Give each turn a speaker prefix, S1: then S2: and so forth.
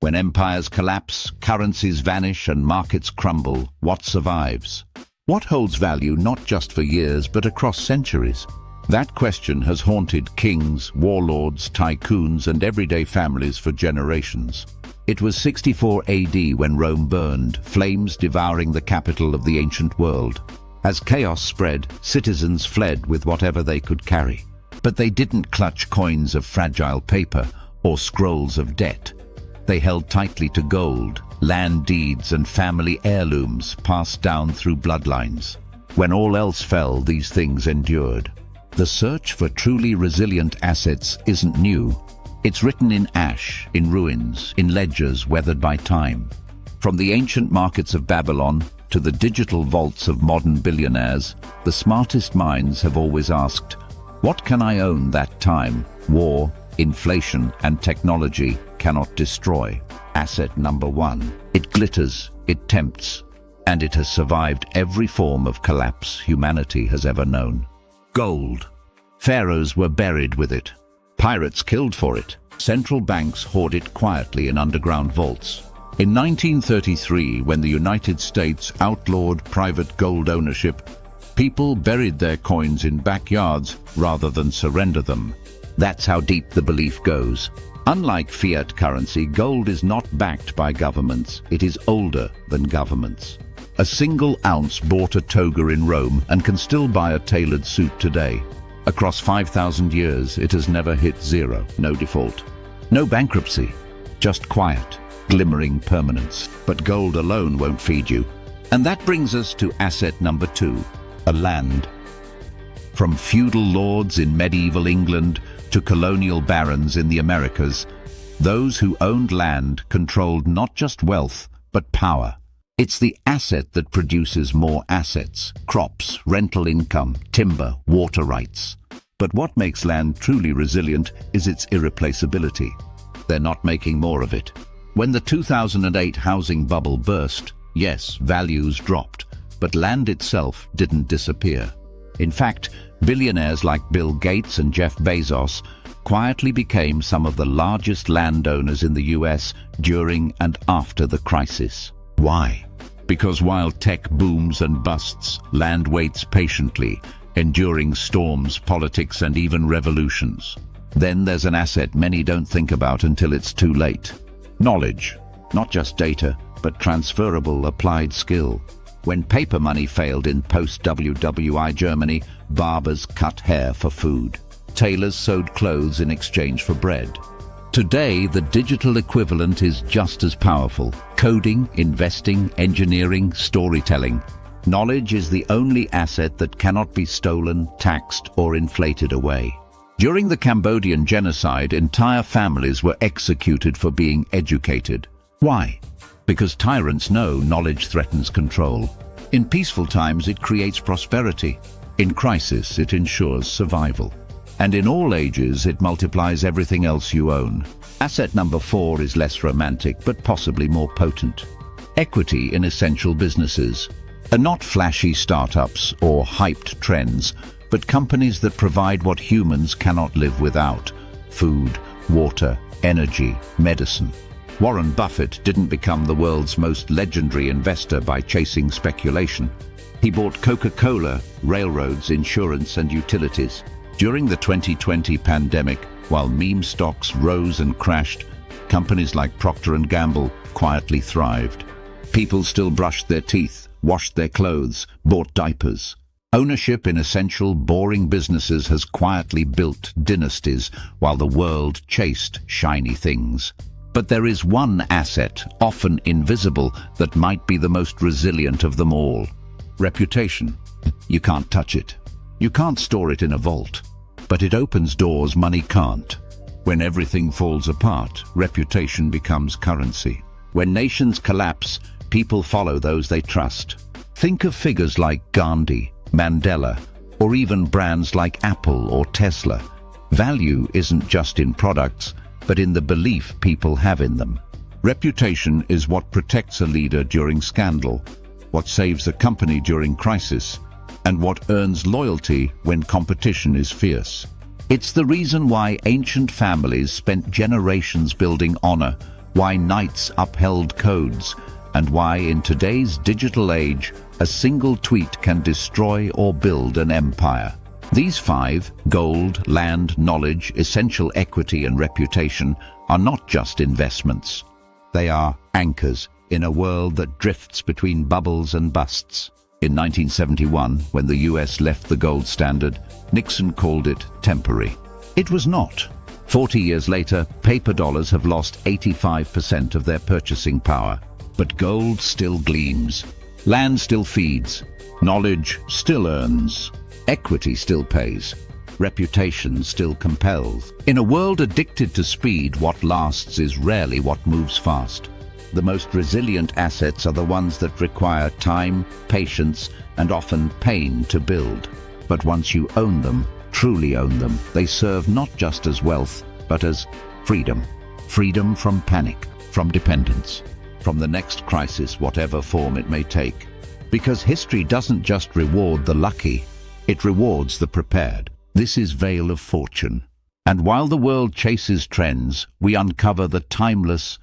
S1: When empires collapse, currencies vanish and markets crumble, what survives? What holds value not just for years but across centuries? That question has haunted kings, warlords, tycoons, and everyday families for generations. It was 64 AD when Rome burned, flames devouring the capital of the ancient world. As chaos spread, citizens fled with whatever they could carry. But they didn't clutch coins of fragile paper or scrolls of debt. They held tightly to gold, land deeds, and family heirlooms passed down through bloodlines. When all else fell, these things endured. The search for truly resilient assets isn't new. It's written in ash, in ruins, in ledgers weathered by time. From the ancient markets of Babylon to the digital vaults of modern billionaires, the smartest minds have always asked, what can I own that time, war, inflation, and technology cannot destroy? Asset number one. It glitters, it tempts, and it has survived every form of collapse humanity has ever known. Gold. Pharaohs were buried with it. Pirates killed for it. Central banks hoard it quietly in underground vaults. In 1933, when the United States outlawed private gold ownership, people buried their coins in backyards rather than surrender them. That's how deep the belief goes. Unlike fiat currency, gold is not backed by governments. It is older than governments. A single ounce bought a toga in Rome and can still buy a tailored suit today. Across 5,000 years, it has never hit zero, no default. No bankruptcy, just quiet, glimmering permanence. But gold alone won't feed you. And that brings us to asset number two, a land. From feudal lords in medieval England to colonial barons in the Americas, those who owned land controlled not just wealth, but power. It's the asset that produces more assets: crops, rental income, timber, water rights. But what makes land truly resilient is its irreplaceability. They're not making more of it. When the 2008 housing bubble burst, yes, values dropped, but land itself didn't disappear. In fact, billionaires like Bill Gates and Jeff Bezos quietly became some of the largest landowners in the US during and after the crisis. Why? Because while tech booms and busts, land waits patiently, enduring storms, politics, and even revolutions. Then there's an asset many don't think about until it's too late. Knowledge. Not just data, but transferable applied skill. When paper money failed in post-WWI Germany, barbers cut hair for food. Tailors sewed clothes in exchange for bread. Today, the digital equivalent is just as powerful. Coding, investing, engineering, storytelling. Knowledge is the only asset that cannot be stolen, taxed, or inflated away. During the Cambodian genocide, entire families were executed for being educated. Why? Because tyrants know knowledge threatens control. In peaceful times, it creates prosperity. In crisis, it ensures survival. And in all ages, it multiplies everything else you own. Asset number 4 is less romantic, but possibly more potent. Equity in essential businesses. Are not flashy startups or hyped trends, but companies that provide what humans cannot live without: food, water, energy, medicine. Warren Buffett didn't become the world's most legendary investor by chasing speculation. He bought Coca-Cola, railroads, insurance, and utilities. During the 2020 pandemic, while meme stocks rose and crashed, companies like Procter & Gamble quietly thrived. People still brushed their teeth, washed their clothes, bought diapers. Ownership in essential, boring businesses has quietly built dynasties while the world chased shiny things. But there is one asset, often invisible, that might be the most resilient of them all. Reputation. You can't touch it. You can't store it in a vault. But it opens doors money can't. When everything falls apart, reputation becomes currency. When nations collapse, people follow those they trust. Think of figures like Gandhi, Mandela, or even brands like Apple or Tesla. Value isn't just in products, but in the belief people have in them. Reputation is what protects a leader during scandal, what saves a company during crisis, and what earns loyalty when competition is fierce. It's the reason why ancient families spent generations building honor, why knights upheld codes, and why in today's digital age, a single tweet can destroy or build an empire. These 5, gold, land, knowledge, essential equity and reputation, are not just investments. They are anchors in a world that drifts between bubbles and busts. In 1971, when the US left the gold standard, Nixon called it temporary. It was not. 40 years later, paper dollars have lost 85% of their purchasing power. But gold still gleams. Land still feeds. Knowledge still earns. Equity still pays. Reputation still compels. In a world addicted to speed, what lasts is rarely what moves fast. The most resilient assets are the ones that require time, patience, and often pain to build. But once you own them, truly own them, they serve not just as wealth, but as freedom. Freedom from panic, from dependence, from the next crisis, whatever form it may take. Because history doesn't just reward the lucky, it rewards the prepared. This is Veil of Fortune. And while the world chases trends, we uncover the timeless,